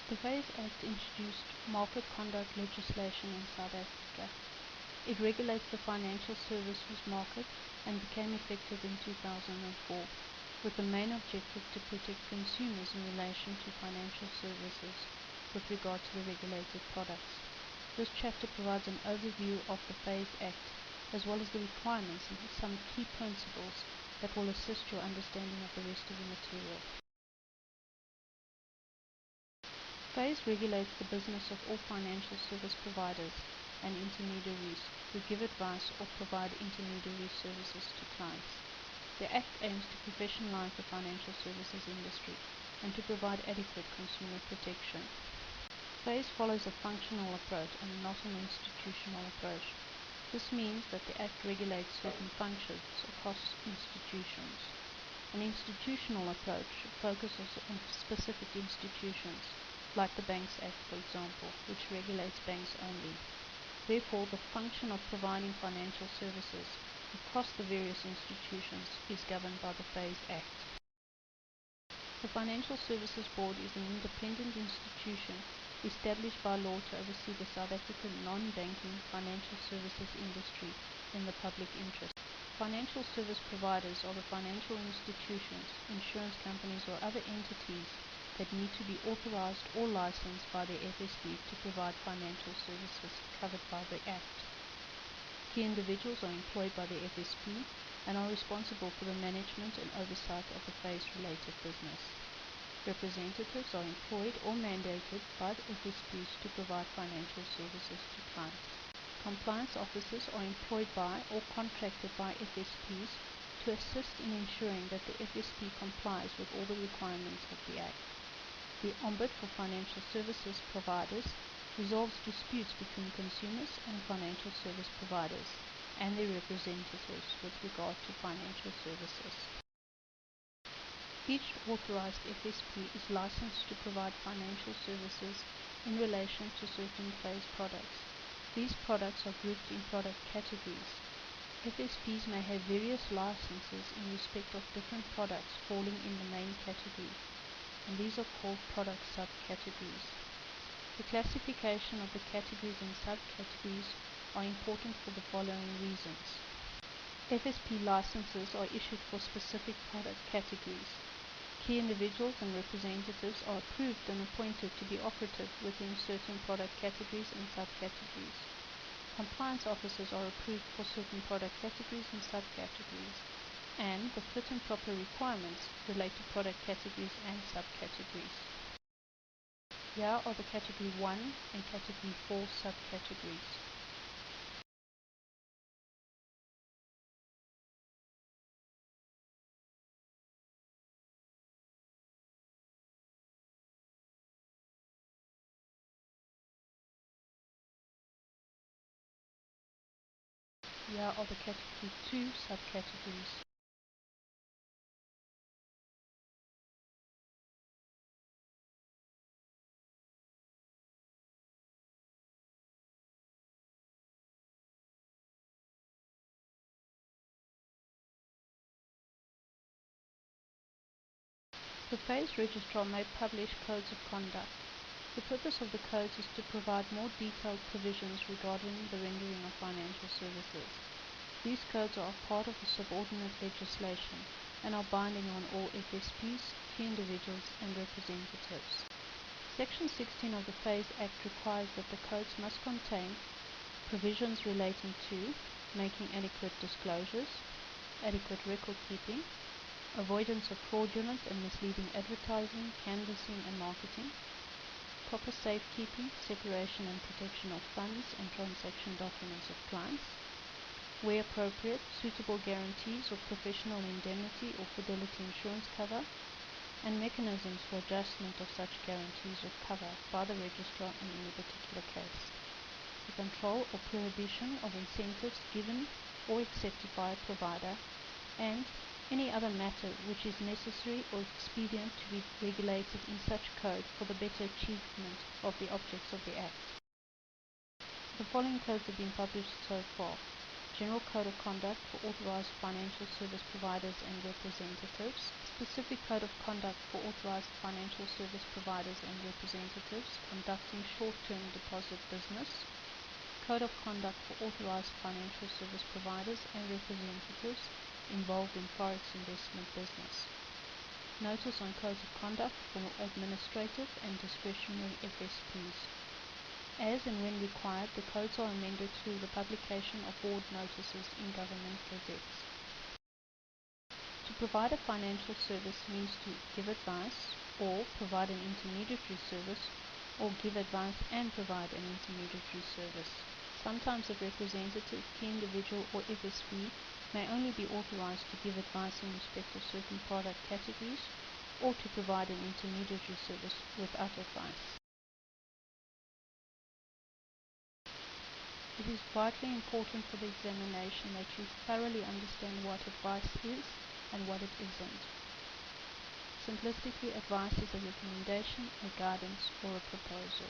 The FAIS Act introduced market conduct legislation in South Africa. It regulates the financial services market and became effective in 2004, with the main objective to protect consumers in relation to financial services with regard to the regulated products. This chapter provides an overview of the FAIS Act, as well as the requirements and some key principles that will assist your understanding of the rest of the material. FAIS regulates the business of all financial service providers and intermediaries who give advice or provide intermediary services to clients. The Act aims to professionalize the financial services industry and to provide adequate consumer protection. FAIS follows a functional approach and not an institutional approach. This means that the Act regulates certain functions across institutions. An institutional approach focuses on specific institutions, like the Banks Act, for example, which regulates banks only. Therefore, the function of providing financial services across the various institutions is governed by the FAIS Act. The Financial Services Board is an independent institution established by law to oversee the South African non-banking financial services industry in the public interest. Financial service providers are the financial institutions, insurance companies or other entities that need to be authorized or licensed by the FSB to provide financial services covered by the Act. Key individuals are employed by the FSB and are responsible for the management and oversight of the FAIS-related business. Representatives are employed or mandated by the FSBs to provide financial services to clients. Compliance officers are employed by or contracted by FSBs to assist in ensuring that the FSB complies with all the requirements of the Act. The Ombudsman for Financial Services Providers resolves disputes between consumers and financial service providers and their representatives with regard to financial services. Each authorized FSP is licensed to provide financial services in relation to certain FAIS products. These products are grouped in product categories. FSPs may have various licenses in respect of different products falling in the main category, and these are called product subcategories. The classification of the categories and subcategories are important for the following reasons. FSP licenses are issued for specific product categories. Key individuals and representatives are approved and appointed to be operative within certain product categories and subcategories. Compliance officers are approved for certain product categories and subcategories, and the fit and proper requirements relate to product categories and subcategories. Here are the Category 1 and Category 4 subcategories. Here are the Category 2 subcategories. The FAIS Registrar may publish codes of conduct. The purpose of the codes is to provide more detailed provisions regarding the rendering of financial services. These codes are part of the subordinate legislation and are binding on all FSPs, key individuals and representatives. Section 16 of the FAIS Act requires that the codes must contain provisions relating to making adequate disclosures, adequate record keeping, avoidance of fraudulent and misleading advertising, canvassing and marketing, proper safekeeping, separation and protection of funds and transaction documents of clients, where appropriate, suitable guarantees of professional indemnity or fidelity insurance cover, and mechanisms for adjustment of such guarantees or cover by the registrar in any particular case. The control or prohibition of incentives given or accepted by a provider, and any other matter which is necessary or expedient to be regulated in such code for the better achievement of the objects of the Act. The following codes have been published so far: General Code of Conduct for authorized financial service providers and representatives, specific code of conduct for authorized financial service providers and representatives conducting short-term deposit business, code of conduct for authorized financial service providers and representatives involved in forex investment business, notice on codes of conduct for administrative and discretionary FSPs. As and when required, the codes are amended through the publication of board notices in government gazettes. To provide a financial service means to give advice or provide an intermediary service, or give advice and provide an intermediary service. Sometimes a representative, key individual or FSP may only be authorized to give advice in respect of certain product categories or to provide an intermediary service without advice. It is vitally important for the examination that you thoroughly understand what advice is and what it isn't. Simplistically, advice is a recommendation, a guidance, or a proposal.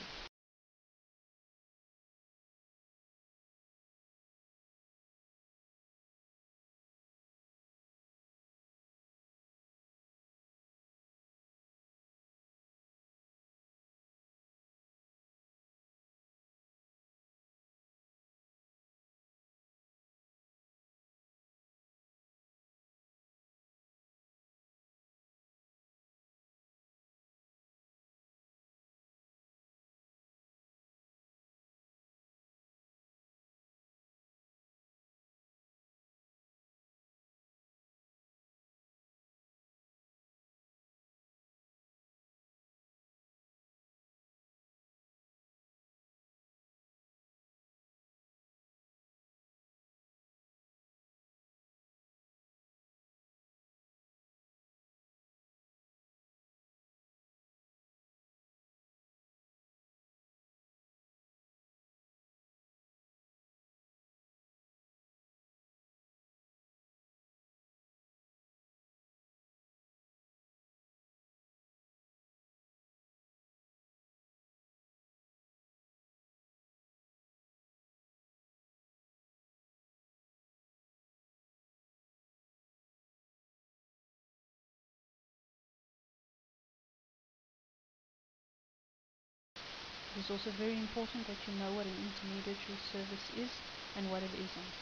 It is also very important that you know what an intermediary service is and what it isn't.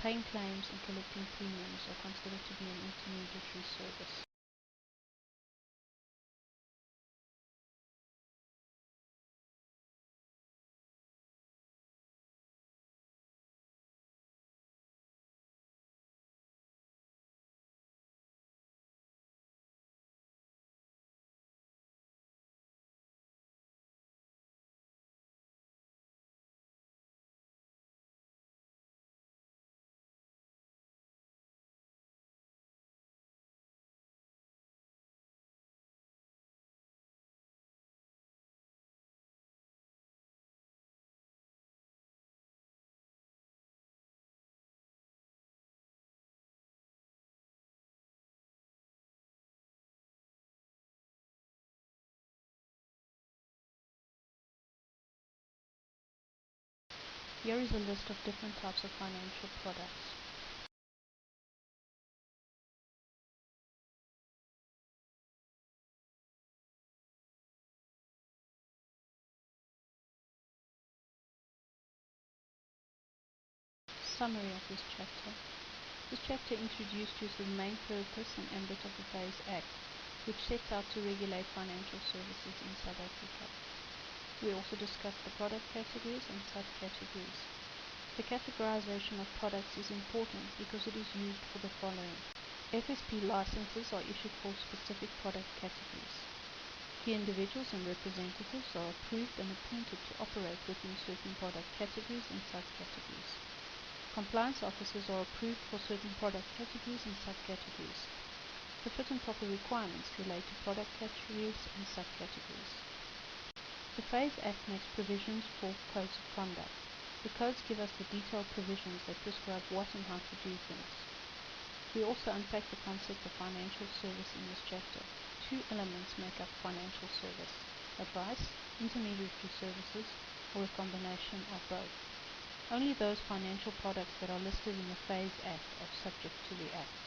Paying claims and collecting premiums are considered to be an intermediary service. Here is a list of different types of financial products. Summary of this chapter. This chapter introduced you to the main purpose and ambit of the FAIS Act, which sets out to regulate financial services in South Africa. We also discussed the product categories and subcategories. The categorization of products is important because it is used for the following. FSP licenses are issued for specific product categories. Key individuals and representatives are approved and appointed to operate within certain product categories and subcategories. Compliance officers are approved for certain product categories and subcategories. The fit and proper requirements relate to product categories and subcategories. The FAIS Act makes provisions for codes of conduct. The codes give us the detailed provisions that prescribe what and how to do things. We also unpack the concept of financial service in this chapter. Two elements make up financial service: advice, intermediary services, or a combination of both. Only those financial products that are listed in the FAIS Act are subject to the Act.